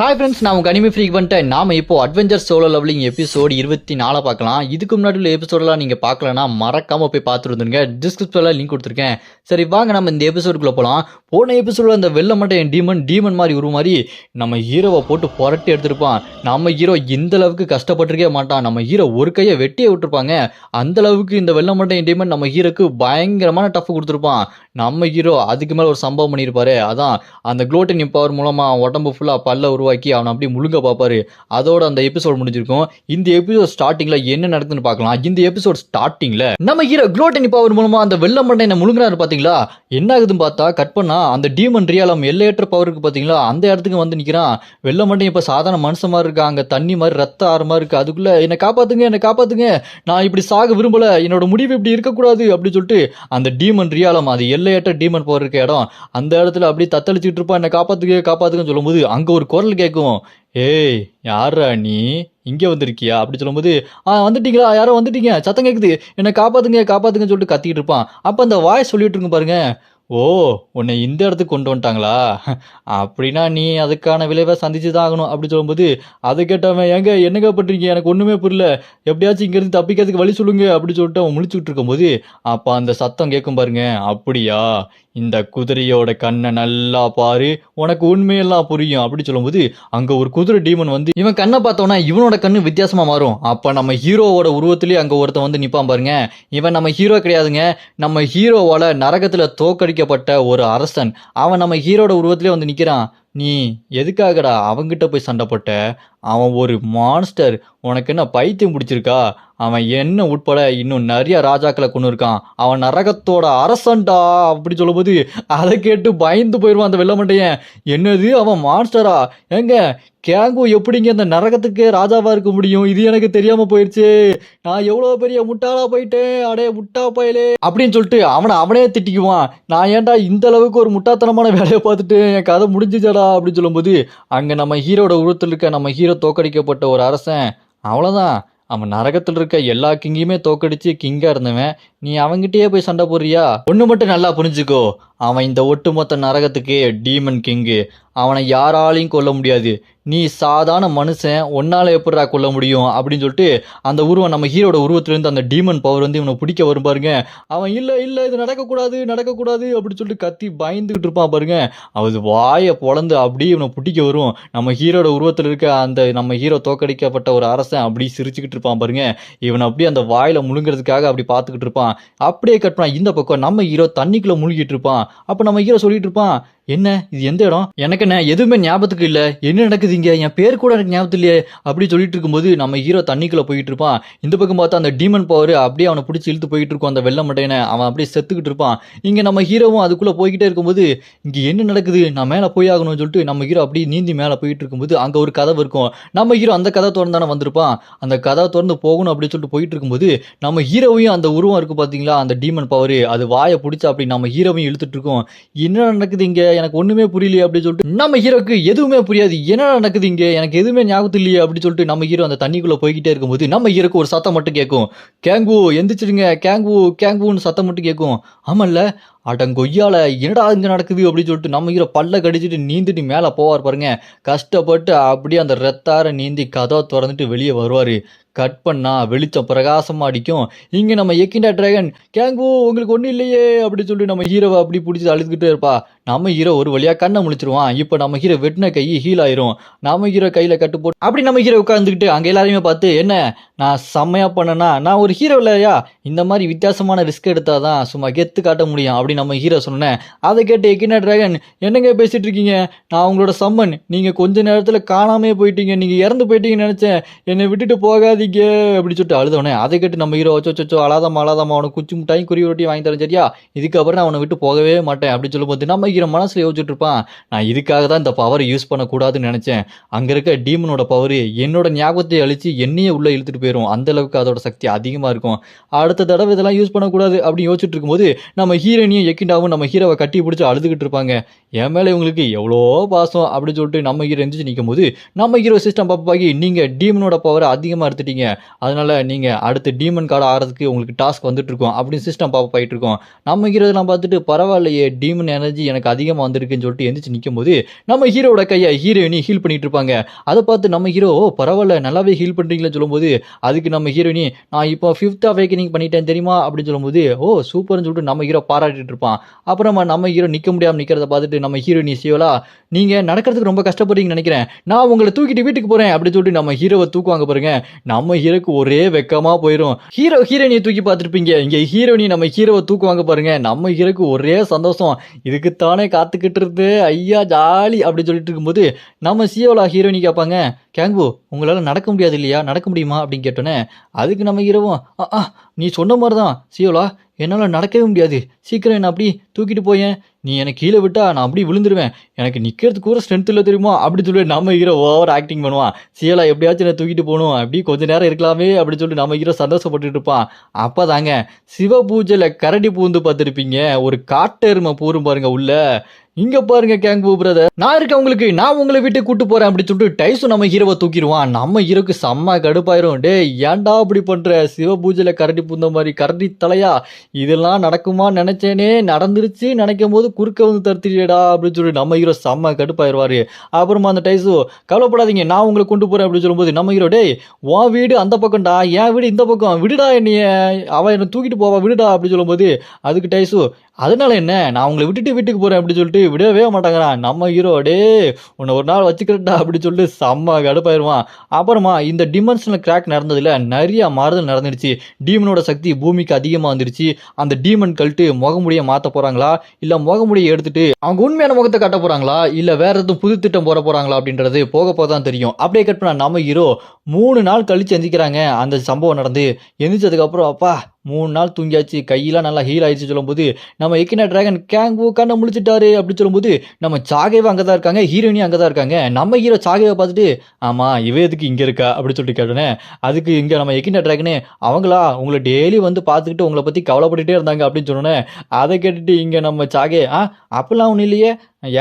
Hi friends, நான் உங்கள் anime freak பண்ணிட்டேன். நாம் இப்போ அட்வென்ச்சர் சோலோ லெவலிங் எபிசோடு 24 பார்க்கலாம். இதுக்கு முன்னாடி உள்ள எபிசோடெலாம் நீங்கள் பார்க்கலன்னா மறக்காமல் போய் பார்த்துட்டு வந்துருங்க. டிஸ்கிரிப்ஷனில் லிங்க் கொடுத்துருக்கேன். சரி வாங்க நம்ம இந்த எபிசோடுக்குள்ளே போகலாம். போன எபிசோடில் அந்த வெள்ள மட்டையன் டீமன் மாதிரி உருவ மாதிரி நம்ம ஹீரோவை போட்டு புரட்டி எடுத்துருப்பான். நம்ம ஹீரோ இந்த அளவுக்கு கஷ்டப்பட்டிருக்கே மாட்டான். நம்ம ஹீரோ ஒரு கையை வெட்டியே விட்டுருப்பாங்க. அந்த அளவுக்கு இந்த வெள்ள மட்டையன் டீமன் நம்ம ஹீரோக்கு பயங்கரமான டஃப் கொடுத்துருப்பான். நம்ம ஹீரோ அதுக்கு மேலே ஒரு சம்பவம் பண்ணியிருப்பாரு. அதான் அந்த குளோட்டின் பவர் மூலமாக உடம்பு ஃபுல்லாக பல்ல உருவாக்கி அவனை அப்படியே முழுங்க பார்ப்பாரு. அதோட அந்த எபிசோட் முடிஞ்சிருக்கும். இந்த எபிசோட் ஸ்டார்டிங்ல என்ன நடக்குதுன்னு பார்க்கலாம். இந்த எபிசோட் ஸ்டார்டிங்ல நம்ம ஹீரோ குளோட்டின் பவர் மூலமா அந்த வெள்ள மண்டையை முழுங்குறாரு. பாத்தீங்களா என்ன ஆகுதுன்னு பார்த்தா கட் பண்ணா அந்த டீமன் ரியாலம் எல்லையற்ற பவருக்கு பாத்தீங்களா அந்த இடத்துக்கு வந்து நிக்கிறான். வெள்ள மண்டை இப்ப சாதாரண மனுஷன் மாதிரி இருக்கா. அங்க தண்ணி மாதிரி ரத்த ஆறு மாதிரி இருக்கு. அதுக்குள்ள என்னை காப்பாத்துங்க, நான் இப்படி சாக விரும்பல, என்னோட முடிவு இப்படி இருக்கக்கூடாது அப்படின்னு சொல்லிட்டு அந்த டீமன் ரியாலம் அது எல்லையற்ற டீமன் பவர் இருக்க இடம் அந்த இடத்துல அப்படியே தத்தளிச்சுட்டு இருப்பான். என்னை காப்பாத்துங்கன்னு சொல்லும்போது அங்க ஒரு குரல் கேட்கும். ஏய் யாரா நீ இங்கே வந்திருக்கியா அப்படி சொல்லும்போது வந்துட்டீங்களா, யாரோ வந்துட்டீங்க, சத்தம் கேட்குது, என்னை காப்பாத்துங்கன்னு சொல்லிட்டு கத்திக்கிட்டு இருப்பான். அப்போ அந்த வாய் சொல்லிட்டு இருக்கு பாருங்க. ஓ உன்னை இந்த இடத்துக்கு கொண்டு வந்துட்டாங்களா, அப்படின்னா நீ அதுக்கான விளைவை சந்திச்சு தான் ஆகணும் அப்படி சொல்லும்போது அதை கேட்டவன் என்னங்க பண்ணுறீங்க, எனக்கு ஒன்றுமே புரியல, எப்படியாச்சும் இங்கேருந்து தப்பிக்கிறதுக்கு வழி சொல்லுங்க அப்படி சொல்லிட்டு அவன் முழிச்சுட்டு இருக்கும்போது அப்போ அந்த சத்தம் கேட்கும் பாருங்க. அப்படியா, இந்த குதிரையோட கண்ணை நல்லா பாரு, உனக்கு உண்மையெல்லாம் புரியும் அப்படி சொல்லும்போது அங்க ஒரு குதிரை டீமன் வந்து இவன் கண்ணை பார்த்தோன்னா இவனோட கண்ணு வித்தியாசமா மாறும். அப்ப நம்ம ஹீரோவோட உருவத்திலேயே அங்க ஒருத்தன் வந்து நிப்பான் பாருங்க. இவன் நம்ம ஹீரோ கிடையாதுங்க, நம்ம ஹீரோவால நரகத்துல தோக்கடிக்கப்பட்ட ஒரு அரசன். அவன் நம்ம ஹீரோட உருவத்திலே வந்து நிக்கிறான். நீ எதுக்காகடா அவங்கிட்ட போய் சண்டை போட்ட, அவன் ஒரு மான்ஸ்டர், உனக்கு என்ன பைத்தியம் பிடிச்சிருக்கா, அவன் என்ன உட்பட இன்னும் நிறைய ராஜாக்களை கொண்டு இருக்கான், அவன் நரகத்தோட அரசன்டா அப்படி சொல்லும்போது அதை கேட்டு பயந்து போயிடுவான் அந்த வெள்ள மண்டையன். என்னது அவன் மான்ஸ்டரா, எங்க கேங்கு எப்படிங்க இந்த நரகத்துக்கு ராஜாவா இருக்க முடியும், இது எனக்கு தெரியாம போயிடுச்சு, நான் எவ்வளவு பெரிய முட்டாளா போயிட்டேன், அடே முட்டா பயலே அப்படின்னு சொல்லிட்டு அவனே திட்டிக்குவான். நான் ஏன்டா இந்த அளவுக்கு ஒரு முட்டாத்தனமான வேலையை பார்த்துட்டு என் கதை முடிஞ்சுச்சடா அப்படின்னு சொல்லும்போது அங்க நம்ம ஹீரோட உருவத்தில் இருக்க நம்ம ஹீரோ தோக்கடிக்கப்பட்ட ஒரு அரசன். அவ்வளவுதான், அவன் நரகத்தில் இருக்க எல்லா கிங்கையுமே தோக்கடிச்சு கிங்கா இருந்தவன். நீ அவங்கிட்டயே போய் சண்டை போடுறியா? ஒண்ணு மட்டும் நல்லா புரிஞ்சுக்கோ, அவன் இந்த ஒட்டுமொத்த நரகத்துக்கு டீமன் கிங்கு, அவனை யாராலையும் கொல்ல முடியாது, நீ சாதாரண மனுஷன், ஒன்னால எப்படா கொல்ல முடியும் அப்படின்னு சொல்லிட்டு அந்த உருவம் நம்ம ஹீரோட உருவத்திலிருந்து அந்த டீமன் பவர் வந்து இவனை பிடிக்க வரும் பாருங்க. அவன் இல்ல இது நடக்கக்கூடாது அப்படின்னு சொல்லிட்டு கத்தி பயந்துகிட்டு இருப்பான் பாருங்க. அது வாயை பொழந்து அப்படியே இவனை பிடிக்க வரும். நம்ம ஹீரோட உருவத்தில் இருக்க அந்த நம்ம ஹீரோ தோக்கடிக்கப்பட்ட ஒரு அரசன் அப்படி சிரிச்சுக்கிட்டு இருப்பான் பாருங்க. இவன் அப்படியே அந்த வாயில முழுங்கிறதுக்காக அப்படி பார்த்துக்கிட்டு இருப்பான். அப்படியே கட் பண்ணா இந்த பக்கம் நம்ம ஹீரோ தண்ணிக்குள்ள முழுகிட்டு இருப்பான். அப்ப நம்ம ஹீரோ சொல்லிட்டு இருப்பான், என்ன இது எந்த இடம், எனக்கு என்ன எதுவுமே ஞாபகத்துக்கு இல்ல, என்ன நடக்குது இங்க, என் பேர் கூட எனக்கு ஞாபகத்து இல்லையே அப்படி சொல்லிட்டு இருக்கும்போது நம்ம ஹீரோ தண்ணிக்குள்ள போயிட்டு இருப்பான். இந்த பக்கம் பார்த்தா அந்த டீமன் பவர் அப்படியே அவனை பிடிச்சி இழுத்து போயிட்டு இருக்கும் அந்த வெள்ள மட்டையனை. அவன் அப்படியே செத்துக்கிட்டு இருப்பான். இங்க நம்ம ஹீரோவும் அதுக்குள்ள போய்கிட்டே இருக்கும்போது இங்க என்ன நடக்குது, நான் மேல போய் ஆகணும்னு சொல்லிட்டு நம்ம ஹீரோ அப்படியே நீந்தி மேல போயிட்டு இருக்கும்போது அங்க ஒரு கதவு இருக்கும். நம்ம ஹீரோ அந்த கதை திறந்தானே வந்திருப்பான். அந்த கதை திறந்து போகணும் அப்படின்னு சொல்லிட்டு போயிட்டு இருக்கும்போது நம்ம ஹீரோவையும் அந்த உருவம் இருக்கு பாத்தீங்களா அந்த டீமன் பவர், அது வாயை பிடிச்சா அப்படி நம்ம ஹீரோவையும் இழுத்துட்டு இருக்கும். என்ன நடக்குது இங்க, எனக்கு ஒண்ணுமே புரியலையே அப்படின்னு சொல்லிட்டு நம்ம ஹீரோக்கு எதுவுமே புரியாது. என்ன நடக்குது இங்க, எனக்கு எதுவுமே ஞாபகத்தில் இல்லையே அப்படின்னு சொல்லிட்டு நம்ம ஹீரோ அந்த தண்ணிக்குள்ள போய்கிட்டே இருக்கும்போது நம்ம ஹீரோக்கு ஒரு சத்தம் மட்டும் கேட்கும். கேங்கு எந்திரிச்சிடுங்க, கேங்குன்னு சத்தம் மட்டும் கேட்கும். ஆமல்ல, அடங்கொய்யால என்னடா இங்க நடக்குது அப்படின்னு சொல்லிட்டு நம்ம ஹீரோ பல்ல கடிச்சிட்டு நீந்திட்டு மேல போவார் பாருங்க. கஷ்டப்பட்டு அப்படியே அந்த ரெத்தார நீந்தி கதவை திறந்துட்டு வெளியே வருவாரு. கட் பண்ணா வெளிச்சம் பிரகாசமா அடிக்கும். இங்க நம்ம எக்கிண்டா டிராகன், கேங்கு உங்களுக்கு ஒன்றும் இல்லையே அப்படின்னு சொல்லிட்டு நம்ம ஹீரோவை அப்படி பிடிச்சி அழுதுகிட்டே இருப்பா. நம்ம ஹீரோ ஒரு வழியா கண்ணை முழிச்சிருவான். இப்போ நம்ம ஹீரோ வெட்டின கை ஹீல் ஆயிரும். நம்ம ஹீரோ கையில கட்டு போட்டு அப்படி நம்ம ஹீரோ உட்காந்துக்கிட்டு அங்க எல்லாரையுமே பார்த்து, என்ன நான் செம்மையா பண்ணனா, நான் ஒரு ஹீரோ இல்லையா, இந்த மாதிரி வித்தியாசமான ரிஸ்க் எடுத்தாதான் சும்மா கெத்து காட்ட முடியும் அப்படி நம்ம ஹீரோ சொன்னேன். அதை கேட்டு எக்கிண்டா டிராகன், என்னங்க பேசிட்டு இருக்கீங்க, நான் உங்களோட சம்மன், நீங்க கொஞ்ச நேரத்துல காணாமே போயிட்டீங்க, நீங்க இறந்து போயிட்டீங்கன்னு நினைச்சேன், என்னை விட்டுட்டு போகாதீங்க அப்படி சொல்லிட்டு அழுதவனே. அதை கேட்டு நம்ம ஹீரோ வச்சோ அழாதமா அவனுக்கு குச்சி முட்டாயும் குருவி ரொட்டி வாங்கி தரேன் சரியா, இதுக்கப்புறம் நான் அவனை விட்டு போகவே மாட்டேன் அப்படின்னு சொல்லும்போது நம்ம ஹீரோ மனசுல யோசிச்சுட்டு இருப்பான். நான் இதுக்காக தான் இந்த பவரை யூஸ் பண்ணக்கூடாதுன்னு நினைச்சேன். அங்க இருக்க டீமனோட பவர் என்னோட ஞாபகத்தை அழிச்சு என்னையே உள்ள இழுத்துட்டு போயிருக்கு. போயிடும். அந்த அளவுக்கு அதோட சக்தி அதிகமா இருக்கும். அடுத்த தடவை இதெல்லாம் யூஸ் பண்ணக்கூடாது அப்படின்னு யோசிச்சுட்டு இருக்கும்போது நம்ம ஹீரோயினியும் எக்கிண்டாவும் நம்ம ஹீரோவை கட்டி பிடிச்சி அழுதுகிட்டு இருப்பாங்க. என் மேல இவங்களுக்கு எவ்வளோ பாசம் அப்படின்னு சொல்லிட்டு நம்ம ஹீரோ எந்திரிச்சு நிற்கும் போது நம்ம ஹீரோ சிஸ்டம் பாப்பாகி நீங்க டீமனோட பவரை அதிகமாக எடுத்துட்டீங்க, அதனால நீங்க அடுத்து டீமன் கார்டு ஆகிறதுக்கு உங்களுக்கு டாஸ்க் வந்துட்டு இருக்கோம் அப்படின்னு சிஸ்டம் பாப்பா போயிட்டு இருக்கோம். நம்ம ஹீரோ இதெல்லாம் பார்த்துட்டு பரவாயில்லையே டீமன் எனர்ஜி எனக்கு அதிகமாக வந்திருக்குன்னு சொல்லிட்டு எந்திரிச்சு நிற்கும் போது நம்ம ஹீரோட கையை ஹீரோயினி ஹீல் பண்ணிட்டு இருப்பாங்க. அதை பார்த்து நம்ம ஹீரோ ஓ பரவாயில்ல நல்லாவே ஹீல் பண்றீங்களா சொல்லும்போது அதுக்கு நம்ம ஹீரோயினி நான் இப்போ 5th அவேக்கனிங் பண்ணிட்டேன் தெரியுமா அப்படின்னு சொல்லும்போது ஓ சூப்பர்னு சொல்லிட்டு நம்ம ஹீரோ பாராட்டிட்டு இருப்பான். அப்புறமா நம்ம ஹீரோ நிற்க முடியாமல் நிற்கிறத பார்த்துட்டு நம்ம ஹீரோயினி சிவலா நீங்க நடக்கிறதுக்கு ரொம்ப கஷ்டப்படுறீங்கன்னு நினைக்கிறேன், நான் உங்களை தூக்கிட்டு வீட்டுக்கு போறேன் அப்படின்னு சொல்லிட்டு நம்ம ஹீரோவை தூக்குவாங்க பாருங்க. நம்ம ஹீரோக்கு ஒரே வெக்கமா போயிடும். ஹீரோயினியை தூக்கி பார்த்துருப்பீங்க, இங்க ஹீரோயினி நம்ம ஹீரோவை தூக்குவாங்க பாருங்க. நம்ம ஹீரோக்கு ஒரே சந்தோஷம், இதுக்குத்தானே காத்துக்கிட்டு இருந்து ஐயா ஜாலி அப்படின்னு சொல்லிட்டு இருக்கும்போது நம்ம சியோலா ஹீரோயினி கேட்பாங்க கேங்கு உங்களால் நடக்க முடியாது இல்லையா, நடக்க முடியுமா அப்படின்னு கேட்டோன்னே அதுக்கு நம்ம ஹீரோவும் நீ சொன்ன மாதிரி தான் சியோலா, என்னால் நடக்கவே முடியாது, சீக்கிரம் என்ன அப்படி தூக்கிட்டு போயேன், நீ எனக்கு கீழே விட்டா நான் அப்படி விழுந்துருவேன், எனக்கு நிற்கிறதுக்கு கூட ஸ்ட்ரென்த் இல்லை தெரியுமா அப்படி சொல்லி நம்ம ஹீரோ ஓவர் ஆக்டிங் பண்ணுவான். சியோலா எப்படியாச்சும் நான் தூக்கிட்டு போகணும் அப்படி கொஞ்ச நேரம் இருக்கலாமே அப்படின்னு சொல்லி நம்ம ஹீரோ சந்தோஷப்பட்டுட்டு இருப்பான். அப்போ தாங்க சிவ பூஜையில் கரடி பூந்து பார்த்துருப்பீங்க, ஒரு காட்டெருமை பூரும் பாருங்க உள்ள. இங்க பாருங்க கேங்கு பிரதர், நான் இருக்கேன் உங்களுக்கு, நான் உங்களை வீட்டுக்கு கூட்டு போறேன் அப்படின்னு சொல்லிட்டு டைஸும் நம்ம ஹீரோவை தூக்கிடுவான். நம்ம ஹீரோக்கு செம்ம கடுப்பாயிரும். டே ஏன்டா அப்படி பண்ற, சிவ பூஜையில கரடி பூந்த மாதிரி கரடி தலையா, இதெல்லாம் நடக்குமா நினைச்சேனே, நடந்துருச்சு நினைக்கும் போது குறுக்க வந்து தடுத்துடா அப்படின்னு சொல்லி நம்ம ஹீரோ செம்ம கடுப்பாயிருவாரு. அப்புறமா அந்த டைஸு கவலைப்படாதீங்க நான் உங்களை கொண்டு போறேன் அப்படின்னு சொல்லும்போது நம்ம ஹீரோ டேய் உன் வீடு அந்த பக்கம்டா, என் வீடு இந்த பக்கம், விடுடா என்னைய, அவன் என்னை தூக்கிட்டு போவா விடுடா அப்படின்னு சொல்லும்போது அதுக்கு டைஸு அதனால என்ன, நான் உங்களை விட்டுட்டு வீட்டுக்கு போறேன் அப்படின்னு சொல்லிட்டு விடவே மாட்டாங்கிறான். நம்ம ஹீரோ டே உன்னை ஒரு நாள் வச்சுக்கிறட்டா அப்படின்னு சொல்லிட்டு செம்ம கடுப்பாயிருவான். அப்புறமா இந்த டிமென்ஷனல் கிராக் நடந்ததுல நிறைய மாறுதல் நடந்துடுச்சு. டீமனோட சக்தி பூமிக்கு அதிகமாக வந்துருச்சு. அந்த டீமன் கல்ட்டு முகமுடியை மாற்ற போறாங்களா இல்லை முகமுடியை எடுத்துட்டு அவங்க உண்மையான முகத்தை காட்ட போறாங்களா இல்லை வேற எதுவும் புது திட்டம் போட போறாங்களா அப்படின்றது போக போதான் தெரியும். அப்படியே கட் பண்ண நம்ம ஹீரோ 3 நாள் கழிச்சு எந்திக்கிறாங்க. அந்த சம்பவம் நடந்து எந்திரிச்சதுக்கு அப்புறம் அப்பா 3 நாள் தூங்கியாச்சு, கையெல்லாம் நல்லா ஹீல் ஆயிடுச்சு சொல்லும்போது நம்ம எக்கினா டிராகன் கேங்கு கண்ணை முழிச்சிட்டாரு அப்படின்னு சொல்லும்போது நம்ம சாகேவா அங்கே தான் இருக்காங்க, ஹீரோயினியும் அங்கே தான் இருக்காங்க. நம்ம ஹீரோ சாகேவை பார்த்துட்டு ஆமா இவ எதுக்கு இங்கே இருக்கா அப்படின்னு சொல்லிட்டு கேட்டோன்னே அதுக்கு இங்கே நம்ம எக்கினா டிராகனே அவங்களா உங்களை டெய்லி வந்து பார்த்துக்கிட்டு உங்களை பற்றி கவலைப்பட்டுட்டே இருந்தாங்க அப்படின்னு சொன்னோன்னே அதை கேட்டுட்டு இங்கே நம்ம சாகே அப்பெல்லாம் ஒன்றும் இல்லையே,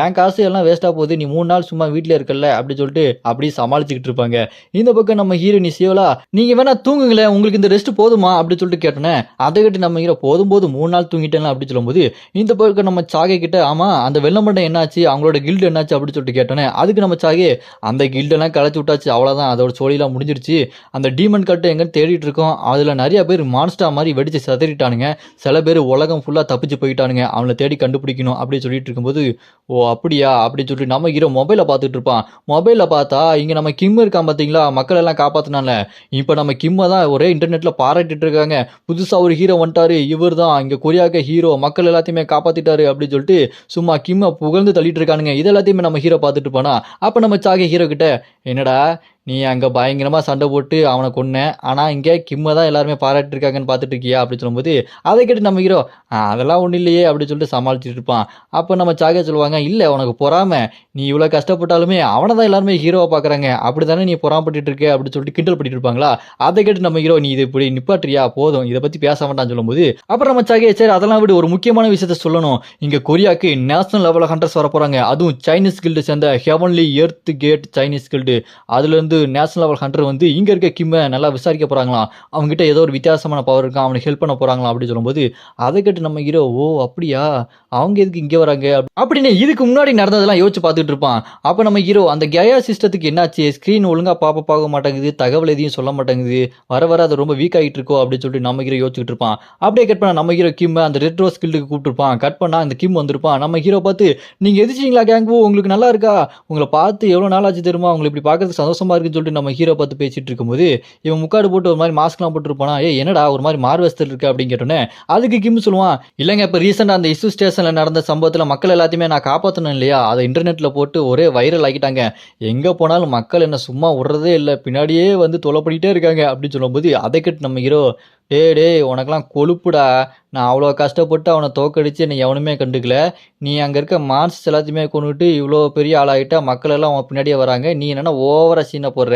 என் காசு எல்லாம் வேஸ்ட்டாக போகுது, நீ 3 நாள் சும்மா வீட்டில் இருக்கல அப்படின்னு சொல்லிட்டு அப்படியே சமாளிச்சுக்கிட்டு இருப்பாங்க. இந்த பக்கம் நம்ம ஹீரோயினி சிவலா நீங்கள் வேணா தூங்குங்களேன் உங்களுக்கு இந்த ரெஸ்ட் போதுமா அப்படின்னு சொல்லிட்டு கேட்டோன்னே அதை கேட்டு நம்ம ஹீரோ போதும் 3 நாள் தூங்கிட்டேன் அப்படின்னு சொல்லும்போது இந்த பக்கம் நம்ம சாகே கிட்ட ஆமாம் அந்த வெள்ளமண்டம் என்னாச்சு அவங்களோட கில்டு என்னாச்சு அப்படின்னு சொல்லிட்டு கேட்டோன்னே அதுக்கு நம்ம சாகே அந்த கில்டெல்லாம் களைச்சி விட்டாச்சு, அவ்வளோதான் அதோட சோழிலாம் முடிஞ்சிருச்சு, அந்த டீமன் கட்டை எங்கன்னு தேடிட்டு இருக்கோம், அதில் நிறைய பேர் மான்ஸ்டா மாதிரி வெடிச்சு சதறிட்டானுங்க, சில பேர் உலகம் ஃபுல்லாக தப்பிச்சு போயிட்டானுங்க, அவங்கள தேடி கண்டுபிடிக்கணும் அப்படின்னு சொல்லிட்டு இருக்கும்போது ஓ அப்படியா அப்படின்னு சொல்லிட்டு நம்ம ஹீரோ மொபைலை பார்த்துட்டு இருப்பான். மொபைலில் பார்த்தா இங்கே நம்ம கிம் இருக்கான் பார்த்தீங்களா, மக்கள் எல்லாம் காப்பாற்றினால, இப்போ நம்ம கிம்மை தான் ஒரே இன்டர்நெட்டில் பாராட்டிட்டு இருக்காங்க, புதுசாக ஒரு ஹீரோ வந்துட்டாரு, இவர் தான் இங்கே கொரியாக்க ஹீரோ, மக்கள் எல்லாத்தையுமே காப்பாற்றிட்டாரு அப்படின்னு சொல்லிட்டு சும்மா கிம்மை புகழ்ந்து தள்ளிட்டு இருக்கானுங்க. இது எல்லாத்தையுமே நம்ம ஹீரோ பார்த்துட்டு போனா அப்போ நம்ம சாகே ஹீரோ கிட்ட என்னடா நீ அங்கே பயங்கரமாக சண்டை போட்டு அவனை கொன்னேன், ஆனால் இங்கே கிம்மை தான் எல்லாருமே பாராட்டிருக்காங்கன்னு பார்த்துட்டு இருக்கியா அப்படின்னு சொல்லும்போது அதை கேட்டு நம்ம ஹீரோ அதெல்லாம் ஒன்றும் இல்லையே அப்படின்னு சொல்லிட்டு சமாளிச்சுட்டு இருப்பான். அப்போ நம்ம சாகே சொல்லுவாங்க இல்லை உனக்கு பொறாம, நீ இவ்வளோ கஷ்டப்பட்டாலுமே அவனை தான் எல்லாருமே ஹீரோவை பார்க்குறாங்க, அப்படி தானே நீ பொறாமப்பட்டு இருக்க அப்படின்னு சொல்லிட்டு கிண்டல் பண்ணிட்டு இருப்பாங்களா. அதை கேட்டு நம்ம ஹீரோ நீ இது இப்படி நிப்பாட்டியா போதும் இதை பற்றி பேச வேண்டாம்னு சொல்லும்போது அப்புறம் நம்ம சாகே சரி அதெல்லாம் விட ஒரு முக்கியமான விஷயத்த சொல்லணும், இங்கே கொரியாவுக்கு நேஷனல் லெவலில் ஹண்டர்ஸ் வர போகிறாங்க, அதுவும் சைனீஸ் கில்டு சேர்ந்த heavenly earth gate Chinese guild, அதுலேருந்து நேஷனல் லெவல் ஹண்டர் வந்து இங்கே இருக்க கிம்மை நல்லா விசாரிக்க போகிறாங்களாம், அவங்ககிட்ட ஏதோ ஒரு வித்தியாசமான பவர் இருக்கான், அவனுக்கு ஹெல்ப் பண்ண போகிறாங்களாம் அப்படின்னு சொல்லும்போது அதை கேட்டு நம்ம ஹீரோ ஓ அப்படியா அவங்க எதுக்கு இங்கே வராங்க அப்படின்னு இதுக்கு முன்னாடி நடந்ததெல்லாம் யோசிச்சு பார்த்துட்டு இருப்பான். அப்போ நம்ம ஹீரோ அந்த கயா சிஸ்டத்துக்கு என்னாச்சு, ஸ்க்ரீன் ஒழுங்காக பார்க்க மாட்டேங்குது, தகவல் எதையும் சொல்ல மாட்டேங்குது, வர அது ரொம்ப வீக் ஆகிட்டு இருக்கோ அப்படின்னு சொல்லிட்டு நம்ம ஹீரோ யோசிச்சுட்டு இருப்பான். அப்படியே கட் பண்ணா நம்ம ஹீரோ கிம் அந்த ரெட் ரோஸ் கில்டுக்கு கூப்பிட்டுருப்பான். கட் பண்ணா அந்த கிம் வந்திருப்பான். நம்ம ஹீரோ பார்த்து நீங்கள் எதிர்ச்சிங்களா கேங்கு உங்களுக்கு நல்லா இருக்கா, உங்களை பார்த்து எவ்வளோ நாள் ஆச்சு தெரியுமா, உங்களை இப்படி பார்க்கறதுக்கு சந்தோஷமா இருக்குன்னு சொல்லிட்டு நம்ம ஹீரோ பார்த்து பேசிட்டு இருக்கும்போது இவன் முக்காடு போட்டு ஒரு மாதிரி மாஸ்க்லாம் போட்டுருப்பானா, என்னடா ஒரு மாதிரி மார்வெஸ்டர் இருக்கு அப்படின்னு கேட்டோன்னே அதுக்கு கிம் சொல்லுவான் இல்லைங்க இப்போ ரீசெண்டாக அந்த இஷ்யூ ஸ்டேஷனில் நடந்த சம்பவத்தில் மக்கள் எல்லாத்தையுமே நான் காப்பாற்றணும் இல்லையா, அதை இன்டர்நெட்டில் போட்டு ஒரே வைரல் ஆகிட்டாங்க, எங்கே போனாலும் மக்கள் என்ன சும்மா விடுறதே இல்லை, பின்னாடியே வந்து தொலை பண்ணிகிட்டே இருக்காங்க அப்படின்னு சொல்லும்போது அதை கேட்டு நம்ம ஹீரோ டேய் உனக்கெல்லாம் கொழுப்புடா. நான் அவ்வளோ கஷ்டப்பட்டு அவனை தோக்கடிச்சு என்னை எவனுமே கண்டுக்கல. நீ அங்கே இருக்க மான்ஸ் எல்லாத்தையுமே கொண்டுட்டு இவ்வளோ பெரிய ஆளாகிட்டா மக்கள் எல்லாம் உன் பின்னாடியே வராங்க. நீ என்னென்னா ஓவராக சீனை போடுற.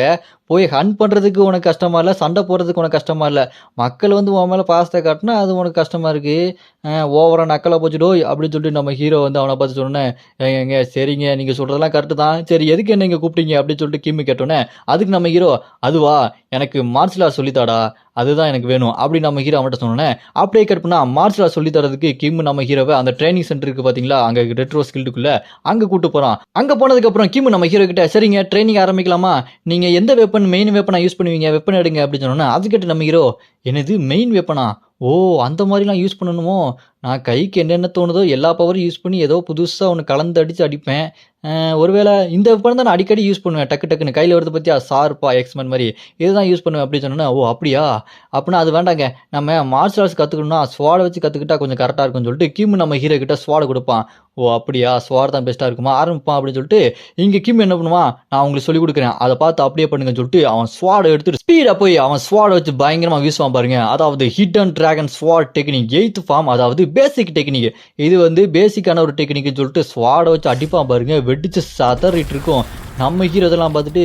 போய் ஹன் பண்ணுறதுக்கு உனக்கு கஷ்டமா இல்லை, சண்டை போடுறதுக்கு உனக்கு கஷ்டமா இல்லை. மக்கள் வந்து உன் மேலே பாசத்தை காட்டினா அது உனக்கு கஷ்டமா இருக்குது. ஓவராக நக்கலை போச்சுடோ அப்படின்னு சொல்லிட்டு நம்ம ஹீரோ வந்து அவனை பார்த்து சொன்னேன். ஏங்க சரிங்க நீங்கள் சொல்கிறதெல்லாம் கரெக்டு தான். சரி எதுக்கு என்ன இங்கே கூப்பிட்டீங்க அப்படின்னு சொல்லிட்டு கிம்மு கேட்டோன்னே, அதுக்கு நம்ம ஹீரோ அதுவா எனக்கு மார்ஷல் ஆர்ட் சொல்லித்தாடா, அதுதான் எனக்கு வேணும் அப்படின்னு நம்ம ஹீரோ அவன்கிட்ட சொன்னோன்னே, அப்படியே கட் பண்ணா மார்ஷல் ஆர்ட் சொல்லி தரதுக்கு கிம் நம்ம ஹீரோவை அந்த ட்ரைனிங் சென்டர் இருக்கு பார்த்தீங்களா, அங்கே ரெட்ரோ ஸ்கில்டுக்குள்ள அங்கே கூட்டு போகிறான். அங்கே போனதுக்கப்புறம் கிம் நம்ம ஹீரோ கிட்ட சரிங்க ட்ரைனிங் ஆரம்பிக்கலாமா, நீங்கள் எந்த வெப்பன் மெயின் வெப்பனா யூஸ் பண்ணுவீங்க, வெப்பன் எடுங்க அப்படின்னு சொன்னோன்னா, அதுக்கிட்ட நம்ம ஹீரோ என்னது மெயின் வெப்பனா, ஓ அந்த மாதிரிலாம் யூஸ் பண்ணணுமோ, நான் கைக்கு என்னென்ன தோணுதோ எல்லா பவரும் யூஸ் பண்ணி ஏதோ புதுசாக ஒன்று கலந்து அடித்து அடிப்பேன். ஒருவேளை இந்த வெப்பன் தான் நான் அடிக்கடி யூஸ் பண்ணுவேன், டக்கு டக்குன்னு கையில் வருது பற்றியா ஷார்ப்பா எக்ஸ்மேன் மாதிரி இதுதான் யூஸ் பண்ணுவேன் அப்படின்னு சொன்னோன்னா, ஓ அப்படியா அப்படின்னா அது வேண்டாங்க, நம்ம மார்ஷல் ஆர்ட்ஸ் கற்றுக்கணும்னா ஸ்வாடை வச்சு கற்றுக்கிட்டா கொஞ்சம் கரெக்டாக இருக்கும்னு சொல்லிட்டு கிம் நம்ம ஹீரோ கிட்ட ஸ்வாடை கொடுப்பான். ஓ அப்படியா ஸ்வாட் தான் பெஸ்ட்டாக இருக்குமா, ஆரம்பிப்பான் அப்படின்னு சொல்லிட்டு இங்கே கிம் என்ன பண்ணுவான், நான் உங்களுக்கு சொல்லிக் கொடுக்குறேன் அதை பார்த்து அப்படியே பண்ணுங்கன்னு சொல்லிட்டு அவன் ஸ்வாடை எடுத்துட்டு ஸ்பீடாக போய் அவன் ஸ்வாடை வச்சு பயங்கரமாக வீசுவான் பாருங்க. அதாவது ஹிடன் டிராகன் ஸ்வாட் டெக்னிக் 8th ஃபார்ம், அதாவது பேசிக் டெக்னிக். இது வந்து பேசிக்கான ஒரு டெக்னிக்னு சொல்லிட்டு ஸ்வாடை வச்சு அடிப்பான் பாருங்க, வெடிச்சு சதறிட்டு இருக்கும். நம்ம ஹீரோ இதெல்லாம் பார்த்துட்டு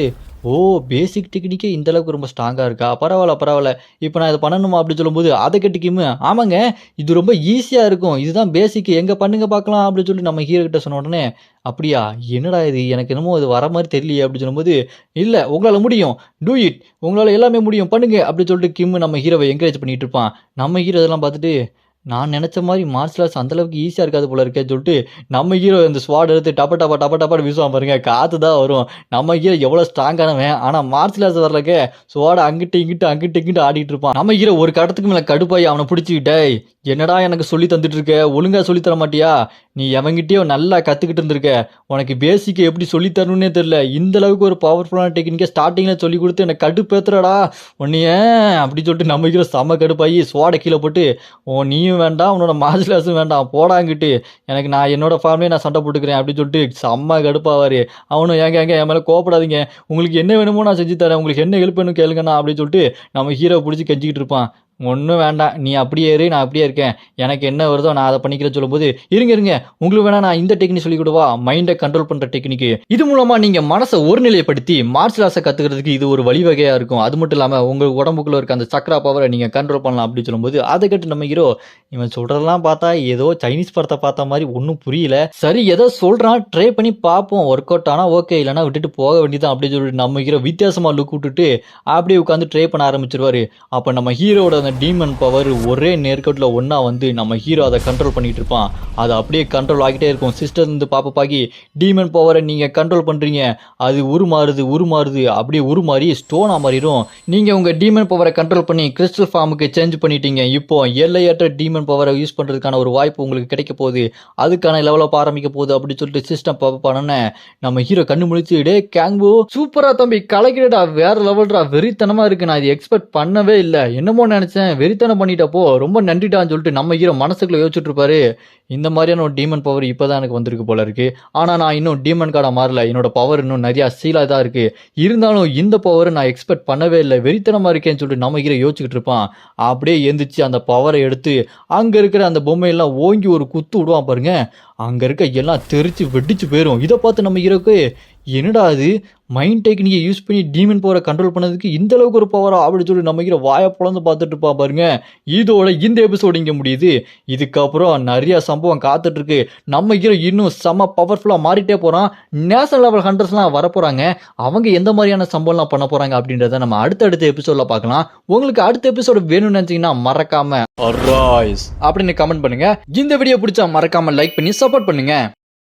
ஓ பேசிக் டெக்னிக்கே இந்த அளவுக்கு ரொம்ப ஸ்ட்ராங்காக இருக்கா, பரவாயில்ல இப்போ நான் இதை பண்ணணுமா அப்படின்னு சொல்லும்போது அதை கட்டிக்குமே ஆமாங்க இது ரொம்ப ஈஸியாக இருக்கும், இதுதான் பேசிக் எங்கே பண்ணுங்க பார்க்கலாம் அப்படின்னு சொல்லி நம்ம ஹீரோ கிட்ட சொன்ன உடனே, அப்படியா என்னடா இது எனக்கு என்னமோ இது வர மாதிரி தெரியலையே அப்படின்னு சொல்லும்போது, இல்லை உங்களால் முடியும், டூ இட் உங்களால் எல்லாமே முடியும் பண்ணுங்க அப்படின்னு சொல்லிட்டு கிம் நம்ம ஹீரோவை என்கரேஜ் பண்ணிட்டு இருப்பான். நம்ம ஹீரோ இதெல்லாம் பார்த்துட்டு நான் நினச்ச மாதிரி மார்ஷல் ஆர்ட்ஸ் அந்தளவுக்கு ஈஸியாக இருக்காது போல இருக்கேன்னு சொல்லிட்டு நம்ம ஹீரோ இந்த ஸ்வாட் எடுத்து டப்பா வீசுவான் பாருங்க, காற்று தான் வரும். நம்ம ஹீரோ எவ்வளோ ஸ்ட்ராங்கானவன், ஆனால் மார்ஷல் ஆர்ட்ஸ் வரலக்க ஸ்வாடை அங்கிட்டு இங்கிட்டு ஆடிட்டு இருப்பான். நம்ம ஹீரோ ஒரு கட்டத்துக்கு மேலே கடுப்பாய் அவனை பிடிச்சிக்கிட்டே, என்னடா எனக்கு சொல்லி தந்துட்டு இருக்க, ஒழுங்காக சொல்லி தர மாட்டியா, நீ எவங்கிட்டயோ நல்லா கற்றுக்கிட்டு இருந்திருக்க, உனக்கு பேசிக்கை எப்படி சொல்லி தரணுன்னே தெரில, இந்த அளவுக்கு ஒரு பவர்ஃபுல்லான டெக்னிக்கை ஸ்டார்டிங்கில் சொல்லி கொடுத்து எனக்கு கடுப்பேத்துறடா உன்னைய அப்படி சொல்லிட்டு நம்ம ஹீரோ செம்ம கடுப்பாகி ஸ்வாடை கீழே போட்டு, நீயும் வேண்டாம் உன்னோட மார்ஷல் ஆர்ட்ஸும் வேண்டாம் போடாங்கிட்டு, எனக்கு நான் என்னோட ஃபார்ம்லேயே நான் சண்டை போட்டுக்கிறேன் அப்படின்னு சொல்லிட்டு செம்ம கடுப்பாவார். அவனும் ஏங்க என் மேலே கோவப்படாதீங்க, உங்களுக்கு என்ன வேணுமோ நான் செஞ்சு தரேன், உங்களுக்கு என்ன ஹெல்ப் வேணும் கேளுங்கண்ணா அப்படின்னு சொல்லிட்டு நம்ம ஹீரோ பிடிச்சி கெஞ்சிக்கிட்டு இருப்பான். ஒன்றும் வேண்டாம் நீ அப்படியே இரு, நான் அப்படியே இருக்கேன், எனக்கு என்ன வருதோ நான் அதை பண்ணிக்கிறேன்னு சொல்லும்போது, இருங்க உங்களுக்கு வேணா நான் இந்த டெக்னிக் சொல்லி கொடுவா, மைண்டை கண்ட்ரோல் பண்ணுற டெக்னிக்கு. இது மூலமாக நீங்கள் மனசை ஒருநிலைப்படுத்தி மார்ஷல் ஆர்ட்ஸை கற்றுக்கிறதுக்கு இது ஒரு வழிவகையாக இருக்கும். அது மட்டும் இல்லாமல் உங்கள் உடம்புக்குள்ள இருக்க அந்த சக்கரா பவரை நீங்கள் கண்ட்ரோல் பண்ணலாம் அப்படின்னு சொல்லும்போது, அதை கேட்டு நம்ம ஹீரோ இவன் சொல்கிறதெல்லாம் பார்த்தா ஏதோ சைனீஸ் படத்தை பார்த்த மாதிரி ஒன்றும் புரியல, சரி ஏதோ சொல்கிறான் ட்ரை பண்ணி பார்ப்போம், ஒர்க் அவுட் ஆனால் ஓகே இல்லைனா விட்டுட்டு போக வேண்டியதான் அப்படின்னு சொல்லிட்டு நம்ம ஹீரோ வித்தியாசமாக லுக் விட்டுட்டு அப்படியே உட்காந்து ட்ரை பண்ண ஆரம்பிச்சிருவாரு. அப்போ நம்ம ஹீரோட டீமன் பவர் ஒரே நேர்கட்டில் ஒன்றா வந்து நம்ம ஹீரோ அதை கண்ட்ரோல் பண்ணிட்டு இருப்பான். அது அப்படியே கண்ட்ரோல் ஆகிட்டே இருக்கும். சிஸ்டர் இருந்து பாப்பாக்கி டீமன் பவரை நீங்கள் கண்ட்ரோல் பண்ணுறீங்க, அது உருமாறுது அப்படியே உருமாறி ஸ்டோனாக மாறிடும். நீங்கள் உங்கள் டீமன் பவரை கண்ட்ரோல் பண்ணி கிறிஸ்டல் ஃபார்முக்கு சேஞ்ச் பண்ணிட்டீங்க. இப்போ எல்லையற்ற டீமன் பவரை யூஸ் பண்ணுறதுக்கான ஒரு வாய்ப்பு உங்களுக்கு கிடைக்க போகுது, அதுக்கான லெவலப் ஆரம்பிக்க போகுது அப்படின்னு சொல்லிட்டு சிஸ்டம் பண்ணோன்னே நம்ம ஹீரோ கண்ணு முழிச்சு, டே கேங்போ சூப்பரா தம்பி கலைக்கிறடா, வேற லெவல்டா, வெறித்தனமாக இருக்கு, நான் இது எக்ஸ்பெக்ட் பண்ணவே இல்லை, என்னமோ நினச்சேன் வெறித்தனம் பண்ணிட்டப்போ ரொம்ப நன்றிட்டான்னு சொல்லிட்டு நம்ம ஹீரோ மனசுக்குள்ள யோசிச்சுட்டு இருப்பாரு. இந்த மாதிரியான ஒரு டீமன் பவர் இப்போதான் எனக்கு வந்திருக்கு போல இருக்கு, ஆனால் நான் இன்னும் டீமன் கார்டாக மாறல, என்னோட பவர் இன்னும் நிறையா சீலாக தான் இருக்கு, இருந்தாலும் இந்த பவரை நான் எக்ஸ்பெக்ட் பண்ணவே இல்லை, வெறித்தனமாக இருக்கேன்னு சொல்லிட்டு நம்ம ஹீரோ யோசிச்சுக்கிட்டு இருப்பான். அப்படியே எந்திரிச்சு அந்த பவரை எடுத்து அங்கே இருக்கிற அந்த பொம்மையெல்லாம் ஓங்கி ஒரு குத்து விடுவான் பாருங்க, அங்கே இருக்க எல்லாம் தெரிச்சு வெடிச்சு போயிடும். இதை பார்த்து நம்ம ஹீரோக்கு என்னடா அது மைண்ட் டெக்னிக்கை யூஸ் பண்ணி டீமன் பவரை கண்ட்ரோல் பண்ணதுக்கு இந்த அளவுக்கு ஒரு பவரா அப்படின்னு சொல்லி நம்ம ஹீரோ வாயை பொழந்து பார்த்துட்டு இருப்பா பாருங்க. இதோட இந்த எபிசோடு இங்கே முடியுது. இதுக்கப்புறம் நிறைய சம்பவம் காத்துட்டு இருக்கு. நம்ம ஹீரோ இன்னும் செம்ம பவர்ஃபுல்லாக மாறிட்டே போகிறான். நேஷனல் லெவல் ஹண்டர்ஸ்லாம் வரப்போகிறாங்க. அவங்க எந்த மாதிரியான சம்பவம்லாம் பண்ண போகிறாங்க அப்படின்றத நம்ம அடுத்த எபிசோடில் பார்க்கலாம். உங்களுக்கு அடுத்த எபிசோடு வேணும்னு நினச்சிங்கன்னா மறக்காம அப்படின்னு கமெண்ட் பண்ணுங்க. இந்த வீடியோ பிடிச்சா மறக்காம லைக் பண்ணி சப்போர்ட் பண்ணுங்க.